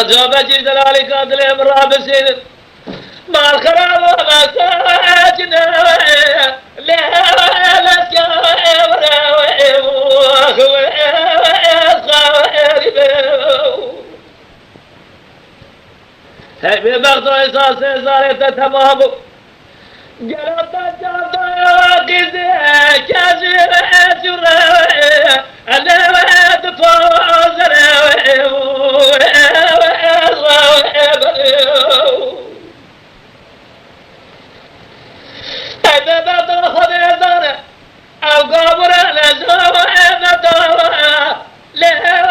جو بجي دلالي قاتل مرة بسير ما الخراب وما ساجنا لا هاي بغض إحساس صارت تمام قلبت الجرد كازر جرا أنا دفوز هذا بعد خذ دار أو قبر الأزهار دار لا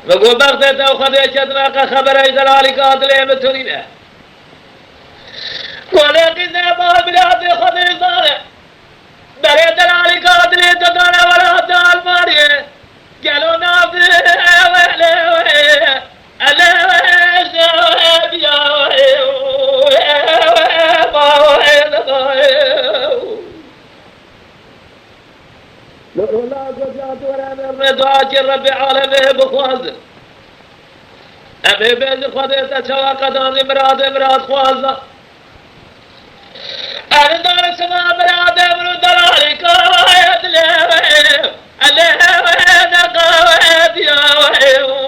بقول بغداد وخذيت أدراك خبر إذا قاتل بترينه ولكن ما بلاد خذي صار بريد العلي قاتل تدار ولا دال ماريه قالوا نافذ رب عالمه بخوازه أبي بيز خديت شواقدان مراد خوازه أنا دار سما مراد امرو دلالي قايد له نقايد يا وحيو